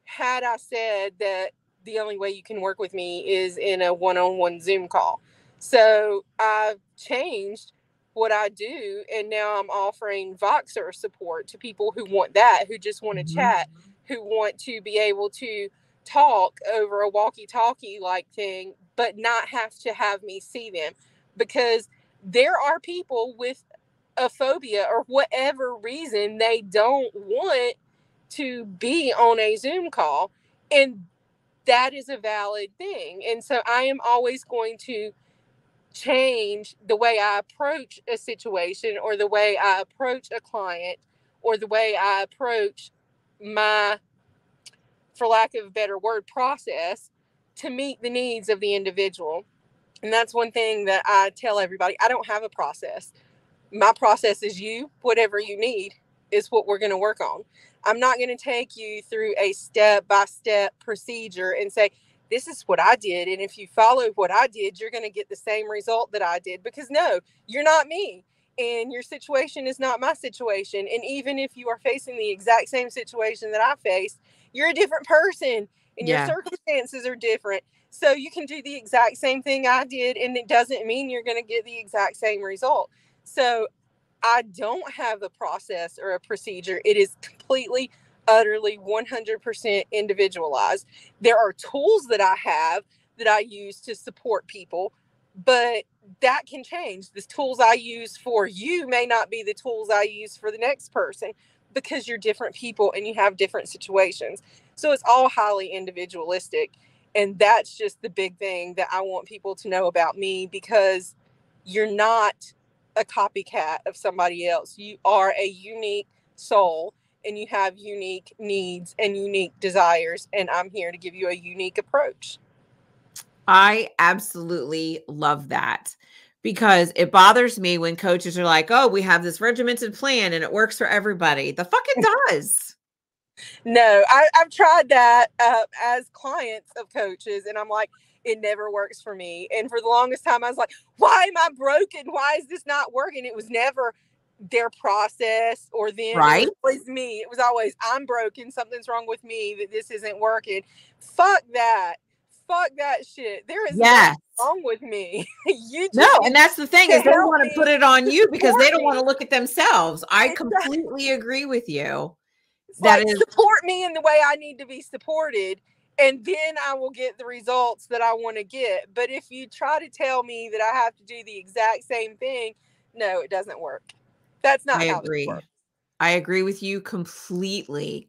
had I said that the only way you can work with me is in a one-on-one Zoom call. So I've changed what I do, and now I'm offering Voxer support to people who want that, who just want to chat, who want to be able to talk over a walkie-talkie like thing, but not have to have me see them, because there are people with a phobia or whatever reason they don't want to be on a Zoom call, and that is a valid thing. And so I am always going to change the way I approach a situation, or the way I approach a client, or the way I approach my, for lack of a better word, process to meet the needs of the individual. And that's one thing that I tell everybody. I don't have a process. My process is you. Whatever you need is what we're going to work on. I'm not going to take you through a step-by-step procedure and say, this is what I did, and if you follow what I did, you're going to get the same result that I did. Because no, you're not me, and your situation is not my situation. And even if you are facing the exact same situation that I faced, you're a different person, and your circumstances are different. So you can do the exact same thing I did, and it doesn't mean you're going to get the exact same result. So I don't have a process or a procedure. It is completely, utterly, 100% individualized. There are tools that I have that I use to support people, but that can change. The tools I use for you may not be the tools I use for the next person, because you're different people and you have different situations. So it's all highly individualistic. And that's just the big thing that I want people to know about me, because you're not a copycat of somebody else. You are a unique soul, and you have unique needs and unique desires. And I'm here to give you a unique approach. I absolutely love that, because it bothers me when coaches are like, oh, we have this regimented plan and it works for everybody. The fuck it does. No, I've tried that as clients of coaches, and I'm like, it never works for me. And for the longest time, I was like, why am I broken? Why is this not working? It was never their process or them. Right. It was always me. It was always, I'm broken. Something's wrong with me, that this isn't working. Fuck that. Fuck that shit. There is nothing wrong with me. You just no, and that's the thing, is they want to put it on you because they don't me. want to look at themselves. I completely agree with you. That is, support me in the way I need to be supported, and then I will get the results that I want to get. But if you try to tell me that I have to do the exact same thing, no, it doesn't work. That's not how it works. I agree with you completely.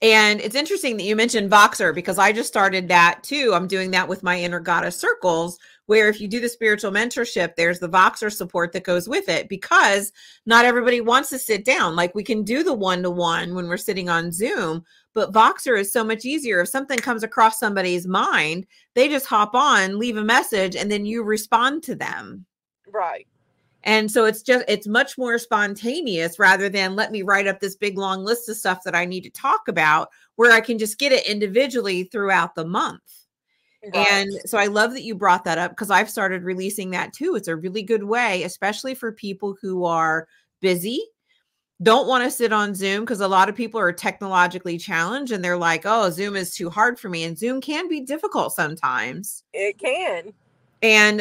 And it's interesting that you mentioned Voxer, because I just started that too. I'm doing that with my Inner Goddess circles, where if you do the spiritual mentorship, there's the Voxer support that goes with it, because not everybody wants to sit down. Like, we can do the one-to-one when we're sitting on Zoom, but Voxer is so much easier. If something comes across somebody's mind, they just hop on, leave a message, and then you respond to them. Right. And so it's much more spontaneous, rather than let me write up this big long list of stuff that I need to talk about, where I can just get it individually throughout the month. Right. And so I love that you brought that up, because I've started releasing that too. It's a really good way, especially for people who are busy, don't want to sit on Zoom, because a lot of people are technologically challenged and they're like, oh, Zoom is too hard for me. And Zoom can be difficult sometimes. It can.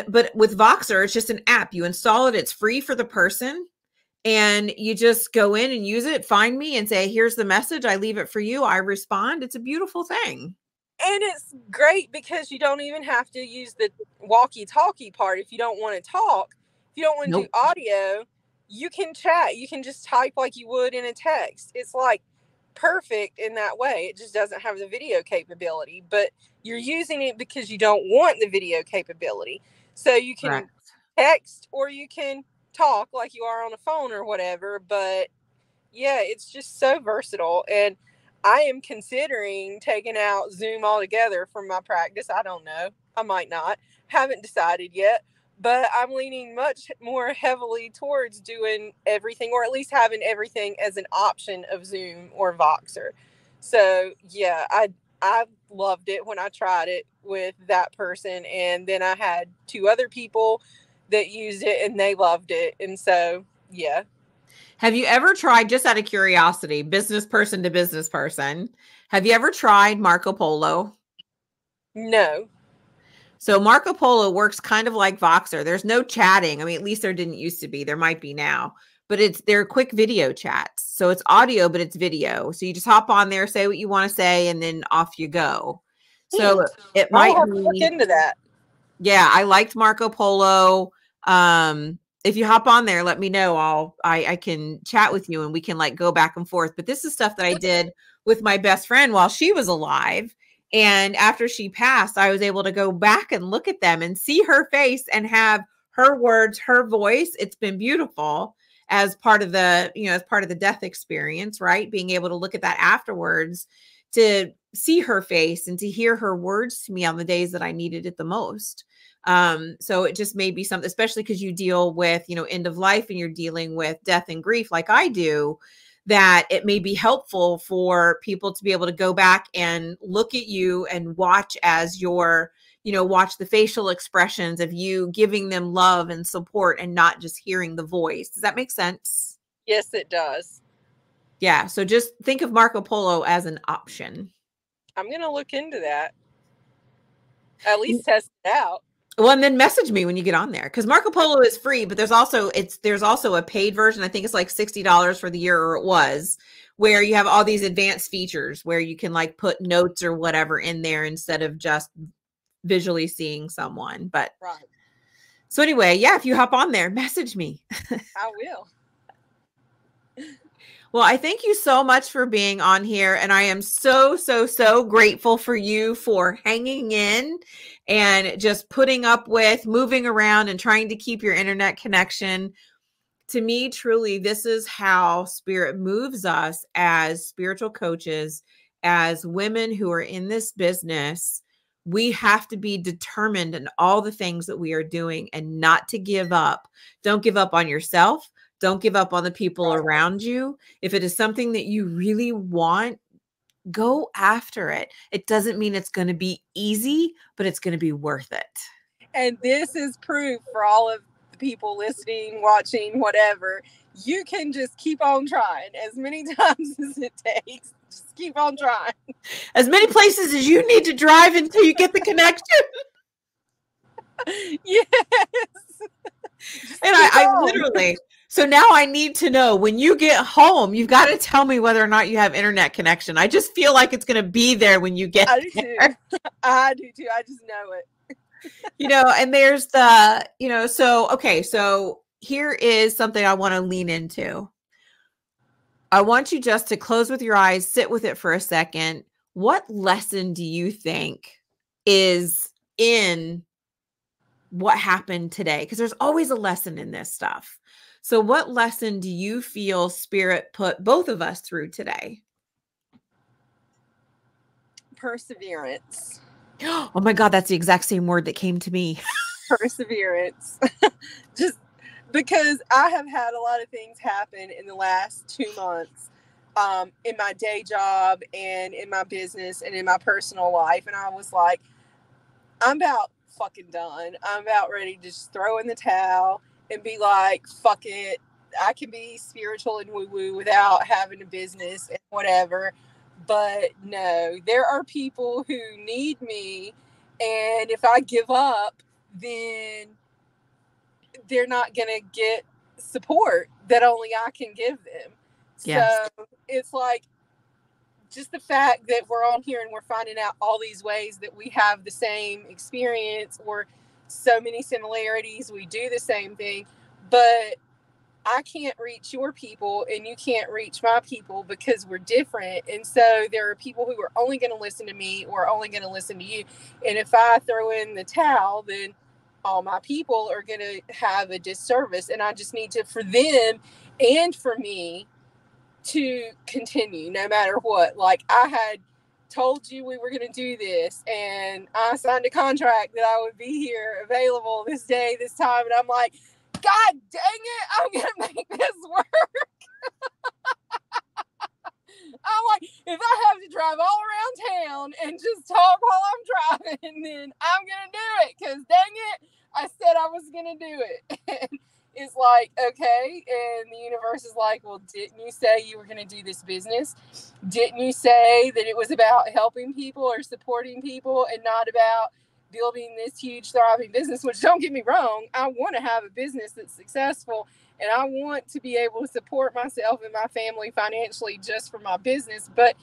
But with Voxer, it's just an app. You install it. It's free for the person. And you just go in and use it. Find me and say, here's the message. I leave it for you. I respond. It's a beautiful thing. And it's great because you don't even have to use the walkie-talkie part. If you don't want to talk, if you don't want to do audio, you can chat. You can just type like you would in a text. It's like perfect in that way. It just doesn't have the video capability, but you're using it because you don't want the video capability. So you can text, or you can talk like you are on a phone or whatever. But yeah, it's just so versatile. And I am considering taking out Zoom altogether from my practice. I don't know. I might not. Haven't decided yet. But I'm leaning much more heavily towards doing everything, or at least having everything as an option of Zoom or Voxer. So yeah, I loved it when I tried it with that person. And then I had 2 other people that used it and they loved it. And so, yeah. Have you ever tried, just out of curiosity, business person to business person, have you ever tried Marco Polo? No. So Marco Polo works kind of like Voxer. There's no chatting. I mean, at least there didn't used to be. There might be now, but they're quick video chats. So it's audio, but it's video. So you just hop on there, say what you want to say, and then off you go. So it might have to look into that. Yeah, I liked Marco Polo. If you hop on there, let me know. I can chat with you and we can like go back and forth. But this is stuff that I did with my best friend while she was alive. And after she passed, I was able to go back and look at them and see her face and have her words, her voice. It's been beautiful as part of the, as part of the death experience, right? Being able to look at that afterwards, to see her face and to hear her words to me on the days that I needed it the most. So it just may be something, especially because you deal with, end of life, and you're dealing with death and grief like I do, that it may be helpful for people to be able to go back and look at you and watch as you're, watch the facial expressions of you giving them love and support, and not just hearing the voice. Does that make sense? Yes, it does. Yeah. So just think of Marco Polo as an option. I'm going to look into that. At least test it out. Well, and then message me when you get on there, because Marco Polo is free, but there's also a paid version. I think it's like $60 for the year, or it was, where you have all these advanced features where you can like put notes or whatever in there instead of just visually seeing someone. But so anyway, yeah, if you hop on there, message me. I will. Well, I thank you so much for being on here. And I am so, so, so grateful for you for hanging in and just putting up with moving around and trying to keep your internet connection. To me, truly, this is how Spirit moves us as spiritual coaches, as women who are in this business. We have to be determined in all the things that we are doing and not to give up. Don't give up on yourself. Don't give up on the people around you. If it is something that you really want, go after it. It doesn't mean it's going to be easy, but it's going to be worth it. And this is proof for all of the people listening, watching, whatever. You can just keep on trying as many times as it takes. Just keep on trying. As many places as you need to drive until you get the connection. Yes. And I literally, so now I need to know when you get home, you've got to tell me whether or not you have internet connection. I just feel like it's going to be there when you get there. I do too. I just know it. And there's the, so, okay. So here is something I want to lean into. I want you just to close with your eyes, sit with it for a second. What lesson do you think is in what happened today? Because there's always a lesson in this stuff. So what lesson do you feel Spirit put both of us through today? Perseverance. Oh my God, that's the exact same word that came to me. Perseverance. Just because I have had a lot of things happen in the last 2 months in my day job and in my business and in my personal life. And I was like, I'm about fucking done. I'm about ready to just throw in the towel and be like, fuck it. I can be spiritual and woo-woo without having a business and whatever. But no, there are people who need me. And if I give up, then they're not going to get support that only I can give them. Yes. So it's like just the fact that we're on here and we're finding out all these ways that we have the same experience or so many similarities. We do the same thing, but I can't reach your people and you can't reach my people because we're different. And so there are people who are only going to listen to me or only going to listen to you. And if I throw in the towel, then all my people are going to have a disservice. And I just need to, for them and for me, to continue no matter what. Like I had told you we were going to do this and I signed a contract that I would be here available this day, this time. And I'm like, God dang it, I'm going to make this work. I'm like, if I have to drive all around town and just talk while I'm driving, then I'm going to do it. Because dang it, I said I was going to do it. And it's like, okay. And the universe is like, well, didn't you say you were going to do this business? Didn't you say that it was about helping people or supporting people and not about building this huge thriving business? Which, don't get me wrong, I want to have a business that's successful and I want to be able to support myself and my family financially just for my business. But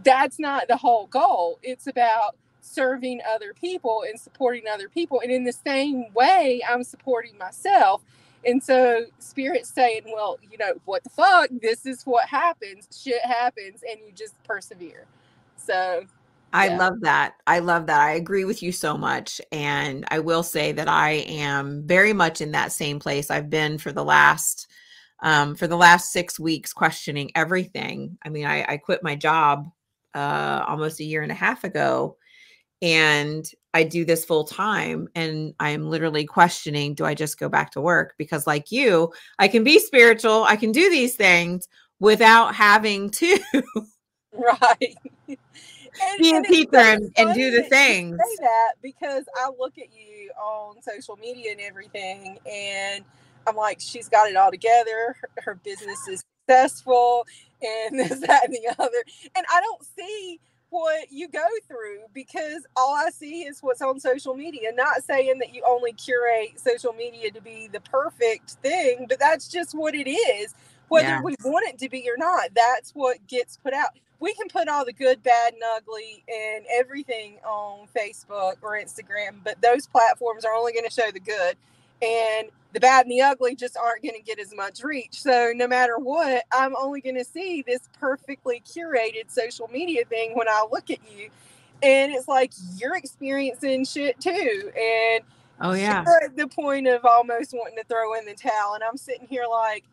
that's not the whole goal. It's about serving other people and supporting other people. And in the same way, I'm supporting myself. And so Spirit's saying, well, what the fuck? This is what happens. Shit happens and you just persevere. So I love that. I love that. I agree with you so much. And I will say that I am very much in that same place I've been for the last 6 weeks, questioning everything. I mean, I quit my job almost a year and a half ago, and I do this full time, and I'm literally questioning, do I just go back to work? Because like you, I can be spiritual. I can do these things without having to. Right. Be a teacher and do the things. Say that because I look at you on social media and everything, and I'm like, she's got it all together. Her business is successful, and this, that, and the other. And I don't see what you go through because all I see is what's on social media. Not saying that you only curate social media to be the perfect thing, but that's just what it is. Whether we want it to be or not, that's what gets put out. We can put all the good, bad, and ugly and everything on Facebook or Instagram, but those platforms are only going to show the good. and the bad and the ugly just aren't going to get as much reach. So no matter what, I'm only going to see this perfectly curated social media thing when I look at you. And it's like, you're experiencing shit too. And oh yeah, you're at the point of almost wanting to throw in the towel. And I'm sitting here like,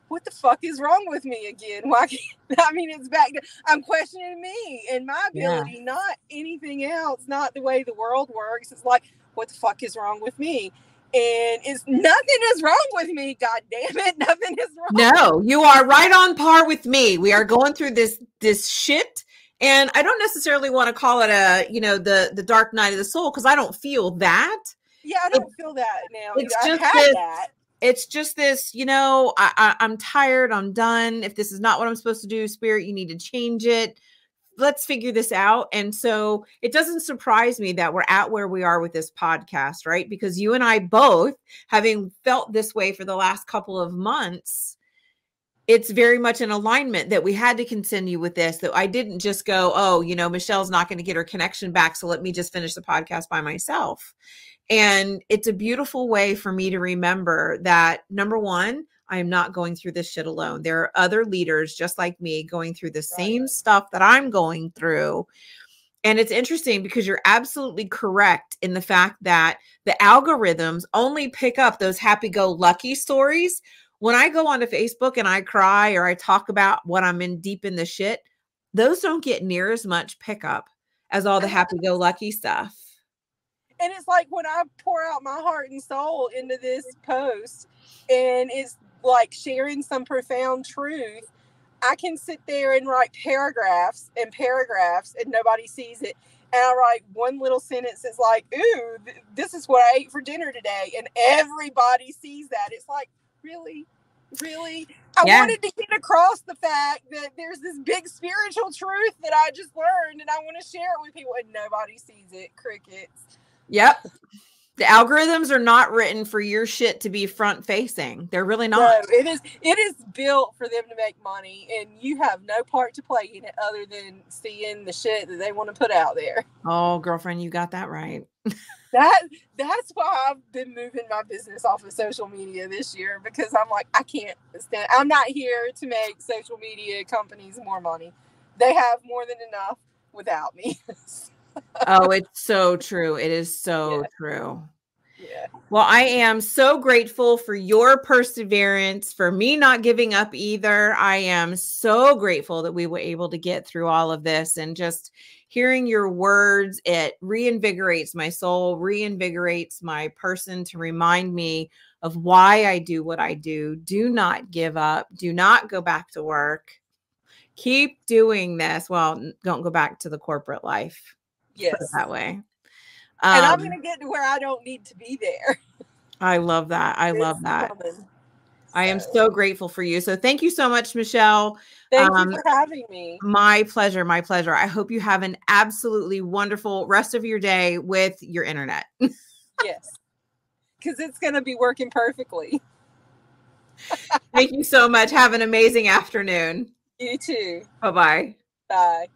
what the fuck is wrong with me again? Why can't, I mean, it's back to, I'm questioning me and my ability, not anything else, not the way the world works. It's like, what the fuck is wrong with me? And it's nothing is wrong with me. God damn it. Nothing is wrong. No, you are right on par with me. We are going through this shit. And I don't necessarily want to call it a, you know, the dark night of the soul, because I don't feel that. Yeah, I don't feel that now. It's I've just had this, that. It's just this, you know, I'm tired. I'm done. If this is not what I'm supposed to do, Spirit, you need to change it. Let's figure this out. And so it doesn't surprise me that we're at where we are with this podcast, right? Because you and I both, having felt this way for the last couple of months, it's very much in alignment that we had to continue with this, that I didn't just go, oh, you know, Michelle's not going to get her connection back, so let me just finish the podcast by myself. And it's a beautiful way for me to remember that, number one, I am not going through this shit alone. There are other leaders just like me going through the same stuff that I'm going through. And it's interesting because you're absolutely correct in the fact that the algorithms only pick up those happy-go-lucky stories. When I go onto Facebook and I cry or I talk about what I'm in deep in the shit, those don't get near as much pickup as all the happy-go-lucky stuff. And it's like when I pour out my heart and soul into this post and it's like sharing some profound truth, I can sit there and write paragraphs and paragraphs and nobody sees it. And I write one little sentence that's like, ooh, this is what I ate for dinner today. And everybody sees that. It's like, really? Really? I wanted to get across the fact that there's this big spiritual truth that I just learned and I want to share it with people and nobody sees it. Crickets. Yep. The algorithms are not written for your shit to be front facing. They're really not. No, it is built for them to make money and you have no part to play in it other than seeing the shit that they want to put out there. Oh, girlfriend, you got that right. That's why I've been moving my business off of social media this year, because I'm like, I can't stand, I'm not here to make social media companies more money. They have more than enough without me. Oh, it's so true. It is so true. Yeah. Well, I am so grateful for your perseverance, for me not giving up either. I am so grateful that we were able to get through all of this, and just hearing your words, it reinvigorates my soul, reinvigorates my person to remind me of why I do what I do. Do not give up. Do not go back to work. Keep doing this. Well, don't go back to the corporate life. Yes. Put it that way. And I'm going to get to where I don't need to be there. I love that. I love that. I am so grateful for you. So thank you so much, Michelle. Thank you for having me. My pleasure. My pleasure. I hope you have an absolutely wonderful rest of your day with your internet. Yes. Because it's going to be working perfectly. Thank you so much. Have an amazing afternoon. You too. Bye-bye. Bye.